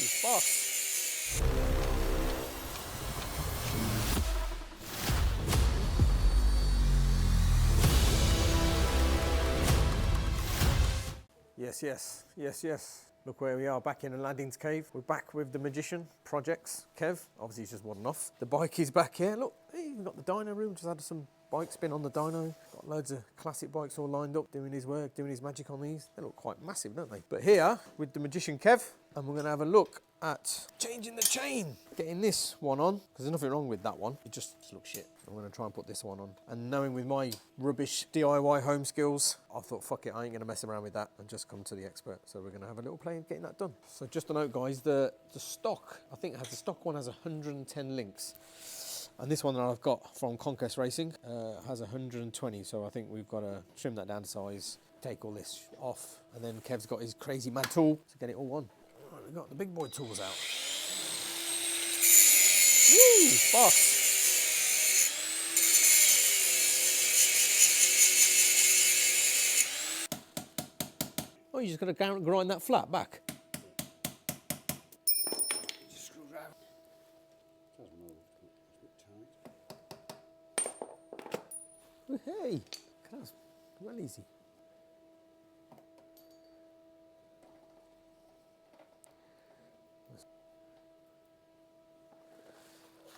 sparks. Yes, yes, yes, yes. Look where we are, back in Aladdin's cave. We're back with the magician, Projex, Kev. Obviously he's just one off. The bike is back here. Look, hey, we've got the dyno room. Just had some bike spin on the dyno. Got loads of classic bikes all lined up, doing his work, doing his magic on these. They look quite massive, don't they? But here, with the magician Kev, and we're gonna have a look at changing the chain. Getting this one on, because there's nothing wrong with that one. It just looks shit. I'm gonna try and put this one on. And knowing with my rubbish DIY home skills, I thought, fuck it, I ain't gonna mess around with that and just come to the expert. So we're gonna have a little play of getting that done. So just a note, guys, the stock, I think the stock one has 110 links. And this one that I've got from Conquest Racing has 120. So I think we've got to trim that down to size, take all this off. And then Kev's got his crazy mad tool to get it all on. Right, we've got the big boy tools out. Woo, sparks. Oh, you're just going to grind that flat back? Just screw round. Does move. It's a bit tight. Oh, hey, that's well easy.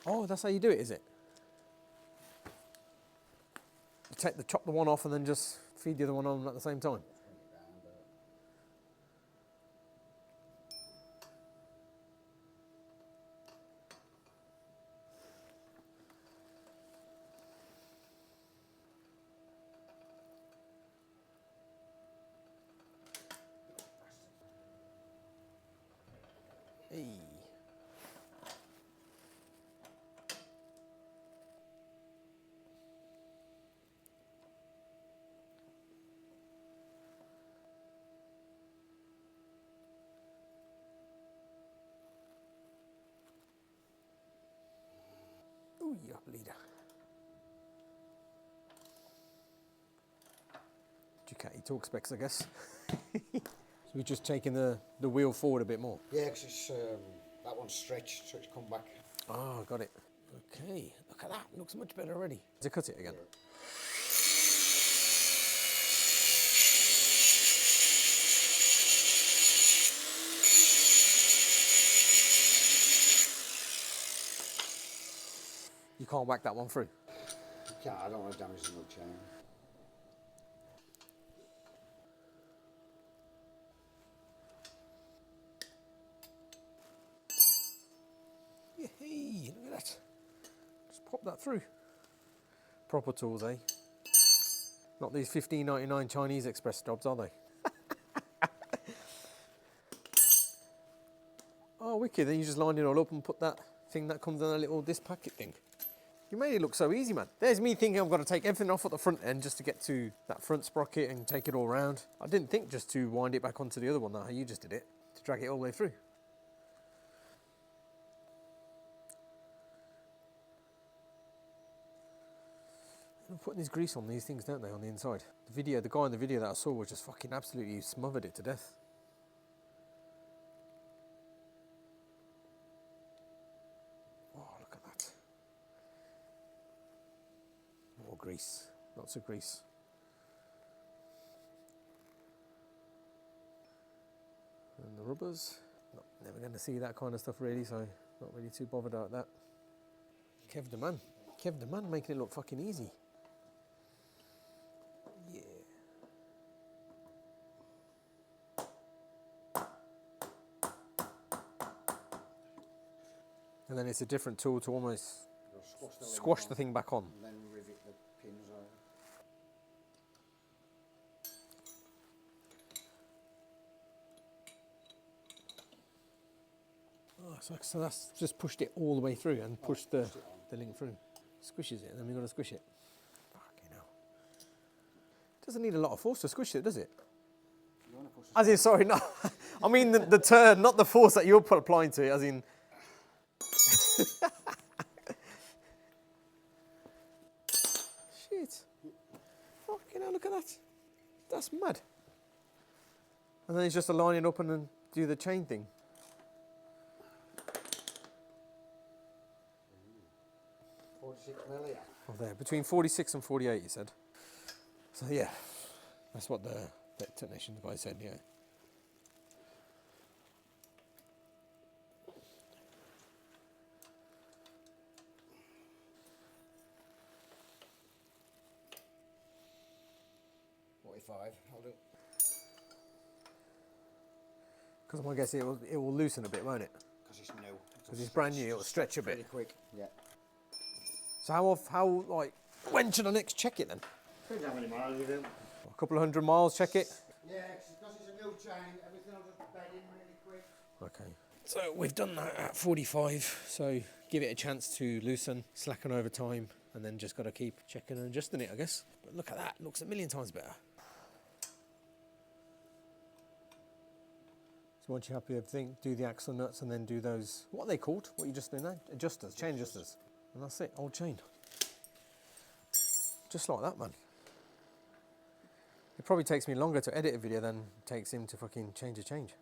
Oh, that's how you do it, is it? You chop the one off and then just feed the other one on at the same time? Hey. Ooh, yeah, leader. Ducati torque specs, I guess. So we're just taking the wheel forward a bit more. Yeah, because it's that one's stretched, so it's come back. Oh, got it. Okay, look at that. Looks much better already. To cut it again. Yeah. You can't whack that one through. Yeah, I don't want to damage the chain. Hey, look at that. Just pop that through. Proper tools, eh? Not these $15.99 Chinese express jobs, are they? Oh, wicked. Then you just line it all up and put that thing that comes on a little disc packet thing. You made it look so easy, man. There's me thinking I've got to take everything off at the front end just to get to that front sprocket and take it all round. I didn't think just to wind it back onto the other one, how you just did it, to drag it all the way through. They're putting this grease on these things, don't they, on the inside? The guy in the video that I saw was just fucking absolutely smothered it to death. Oh, look at that. More grease, lots of grease. And the rubbers, never going to see that kind of stuff really, so not really too bothered about that. Kev the man making it look fucking easy. Yeah. And then it's a different tool to almost squash the thing back on. And then rivet the pins over. Oh, so that's just pushed it all the way through and pushed the link through. Squishes it, and then we've got to squish it. Fucking hell. Doesn't need a lot of force to squish it, does it? As in, sorry, no. I mean the turn, not the force that you're applying to it, as in... Shit. Fucking hell, look at that. That's mad. And then it's just to line it up and then do the chain thing. 46 mil here. Oh, there, between 46 and 48, you said. So yeah, that's what the technician guy said, yeah. I'll do. Because I guess it will loosen a bit, won't it? Because it's new. Because it's brand new, it'll stretch a bit. Pretty quick. Yeah. So when should I next check it then? Depends how many miles you do. A couple of 100 miles, check it. Yeah, because it's a new chain, everything will just bed in really quick. Okay. So we've done that at 45, so give it a chance to loosen, slacken over time, and then just got to keep checking and adjusting it, I guess. But look at that, looks a million times better. So once you're happy with everything, do the axle nuts and then do those, what are they called? What you just doing now? Adjusters, chain adjusters. And that's it, old chain. Just like that, man. It probably takes me longer to edit a video than it takes him to fucking change a change.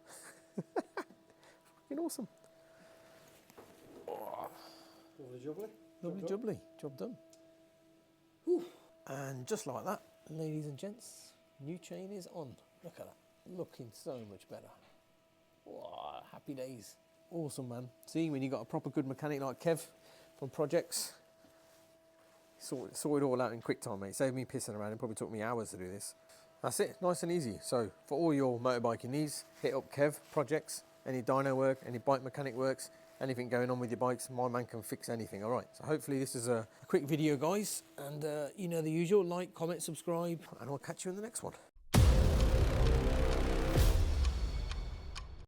Fucking awesome. Oh. Lovely jubbly. Lovely jubbly, job done. Whew. And just like that, ladies and gents, new chain is on. Look at that, looking so much better. Oh, happy days. Awesome, man. See, when you got a proper good mechanic like Kev from Projex, sort it all out in quick time, mate. Saved me pissing around. It probably took me hours to do this. That's it, nice and easy. So for all your motorbiking needs, hit up Kev, Projex, any dyno work, any bike mechanic works, anything going on with your bikes, my man can fix anything, all right? So hopefully this is a quick video, guys. And you know the usual, like, comment, subscribe, and I'll catch you in the next one.